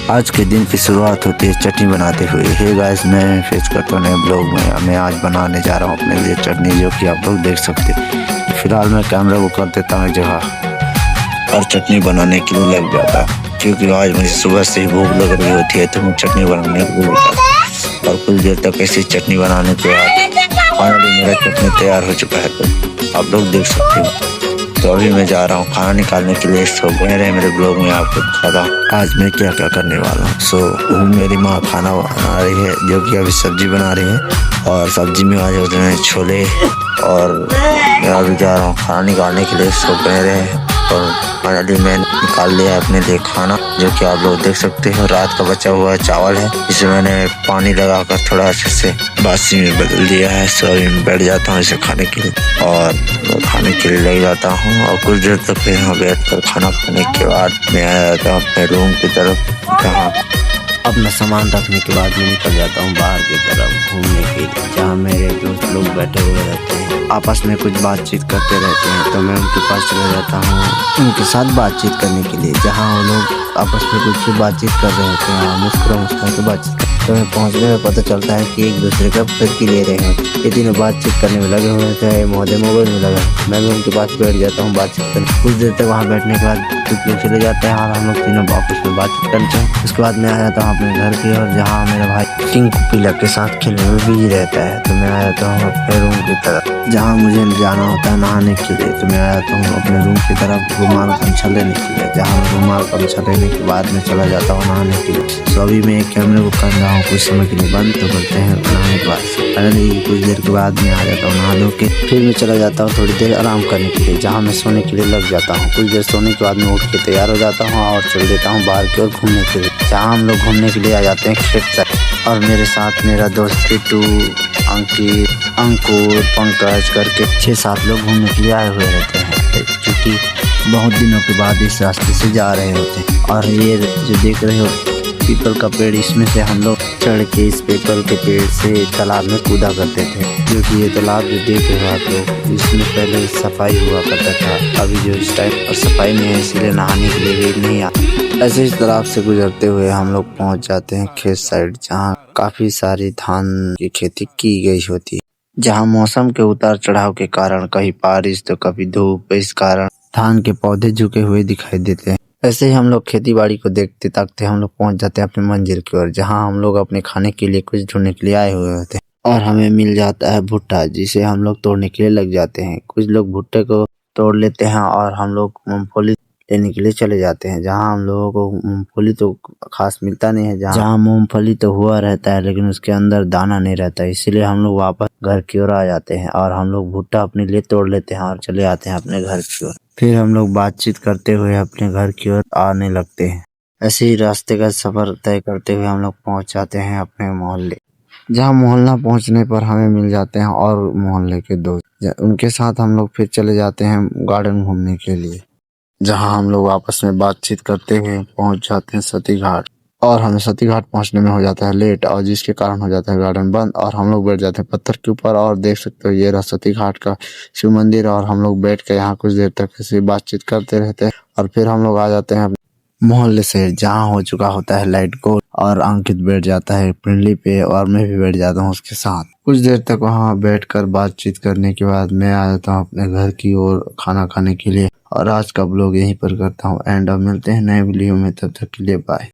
आज के दिन की शुरुआत होती है चटनी बनाते हुए। हे गाइस, मैं फेस करता हूँ नए ब्लॉग में। मैं आज बनाने जा रहा हूँ अपने लिए चटनी, जो कि आप लोग देख सकते हैं। फिलहाल मैं कैमरा को कर देता हूँ जगह और चटनी बनाने के लिए लग जाता हूँ, क्योंकि आज मुझे सुबह से ही भूख लग रही होती है, तो मैं चटनी बनाने के लिए जाता। और कुछ देर तक ऐसी चटनी बनाने के बाद फाइनली मेरा चटनी तैयार हो चुका है, तो आप लोग देख सकते हैं। तो अभी मैं जा रहा हूँ खाना निकालने के लिए। सो बने रहे मेरे ब्लॉग में, आपको दिखाता हूँ आज मैं क्या क्या करने वाला हूँ। सो मेरी माँ खाना बना रही है, जो कि अभी सब्जी बना रही है, और सब्जी में आज होते हैं छोले। और मैं अभी जा रहा हूँ खाना निकालने के लिए। सो बने रहे। और फाइनली मैं निकाल लिया अपने लिए खाना, जो कि आप लोग देख सकते हैं। रात का बचा हुआ चावल है, जिसे मैंने पानी लगाकर थोड़ा अच्छे से बासी में बदल दिया है। सो अभी मैं बैठ जाता हूँ इसे खाने के लिए, और खाने के लिए लग जाता हूँ। और कुछ देर तक फिर यहाँ बैठ कर खाना खाने के बाद मैं आ जाता हूँ अपने रूम की तरफ, जहाँ अपना सामान रखने के बाद मैं निकल जाता हूँ बाहर की तरफ घूमने के लिए, जहाँ मेरे दोस्त लोग बैठे हुए रहते हैं, आपस में कुछ बातचीत करते रहते हैं। तो मैं उनके पास चला जाता हूँ उनके साथ बातचीत करने के लिए, जहाँ वो लोग आपस में कुछ बातचीत कर रहे होते हैं, मुस्कुरा के बातचीत। तो मैं पहुँचने में पता चलता है कि एक दूसरे का फिरकी ले रहे हैं। ये तीनों बातचीत करने में लगे हुए थे, महोदय मोबाइल में लगा। मैं भी उनके पास बैठ जाता हूँ बातचीत करने। कुछ देर तक वहाँ बैठने के बाद कुछ लोग चले जाते हैं और हम लोग तीनों आपस में बातचीत करते हैं। उसके बाद मैं आ जाता हूँ अपने घर की ओर, जहाँ मेरा भाई किंग पिला के साथ खेलने में बिजी रहता है। तो मैं आ जाता हूँ अपने रूम की तरफ, जहाँ मुझे जाना होता है नहाने के लिए। तो मैं आ जाता हूँ अपने रूम की तरफ रुमाल गमछा लेने के लिए, जहाँ रुमाल गमछा लेने के बाद मैं चला जाता हूँ नहाने के लिए। तो अभी मैं कैमरे को कर रहा हूँ कुछ समय के लिए बंद, तो करते हैं नहाने के बाद। फाइनली कुछ देर के बाद मैं आ जाता हूँ नहा धो के। फिर मैं चला जाता हूँ थोड़ी देर आराम करने के लिए, जहाँ मैं सोने के लिए लग जाता हूँ। कुछ देर सोने के बाद मैं उठ के तैयार हो जाता हूँ और चल देता हूँ बाहर की ओर घूमने के लिए, जहाँ हम लोग घूमने के लिए आ जाते हैं खेत साइड। और मेरे साथ मेरा दोस्त टिट्टू, अंकित, अंकुर, पंकज करके 6-7 लोग घूमने के लिए आए हुए रहते हैं, क्योंकि बहुत दिनों के बाद इस रास्ते से जा रहे होते हैं। और ये जो देख रहे हो पीपल का पेड़, इसमें से हम लोग चढ़ के इस पीपल के पेड़ से तालाब में कूदा करते थे। जो कि ये तालाब जो देख रहे हो आप लोग, इसमें पहले सफाई हुआ करता था। अभी जो इस टाइम पर सफाई नहीं है, इसलिए नहाने के लिए भी नहीं आता। ऐसे इस तालाब से गुजरते हुए हम लोग पहुंच जाते हैं खेत साइड, जहाँ काफी सारी धान की खेती की गई होती है, जहाँ मौसम के उतार चढ़ाव के कारण कहीं बारिश तो कभी धूप, इस कारण धान के पौधे झुके हुए दिखाई देते हैं। ऐसे ही हम लोग खेती बाड़ी को देखते ताकते हम लोग पहुंच जाते हैं अपने मंजिल की ओर, जहाँ हम लोग अपने खाने के लिए कुछ ढूंढने के लिए आए हुए होते हैं। और हमें मिल जाता है भुट्टा, जिसे हम लोग तोड़ने के लिए लग जाते हैं। कुछ लोग भुट्टे को तोड़ लेते हैं और हम लोग मूंगफली लेने के लिए चले जाते हैं, जहाँ हम लोगों को मूंगफली तो खास मिलता नहीं है। जहाँ मूंगफली तो हुआ रहता है, लेकिन उसके अंदर दाना नहीं रहता, इसीलिए हम लोग वापस घर की ओर आ जाते हैं और हम लोग भुट्टा अपने लिए तोड़ लेते हैं और चले आते हैं अपने घर की ओर। फिर हम लोग बातचीत करते हुए अपने घर की ओर आने लगते हैं। ऐसे ही रास्ते का सफर तय करते हुए हम लोग पहुंच जाते हैं अपने मोहल्ले, जहाँ मोहल्ला पहुंचने पर हमें मिल जाते हैं और मोहल्ले के दोस्त, उनके साथ हम लोग फिर चले जाते हैं गार्डन घूमने के लिए, जहाँ हम लोग आपस में बातचीत करते हुए पहुंच जाते हैं सती घाट। और हमें सती घाट पहुंचने में हो जाता है लेट, और जिसके कारण हो जाता है गार्डन बंद, और हम लोग बैठ जाते हैं पत्थर के ऊपर। और देख सकते हो ये रहा सती घाट का शिव मंदिर, और हम लोग बैठ के यहाँ कुछ देर तक ऐसे बातचीत करते रहते हैं। और फिर हम लोग आ जाते हैं मोहल्ले से, जहाँ हो चुका होता है लाइट गोल, और अंकित बैठ जाता है पिंडली पे और मैं भी बैठ जाता हूँ उसके साथ। कुछ देर तक वहाँ बैठकर बातचीत करने के बाद मैं आ जाता हूँ अपने घर की ओर खाना खाने के लिए। और आज का ब्लॉग यहीं पर करता हूँ एंड। अब मिलते हैं नए वीडियो में, तब तक के लिए बाय।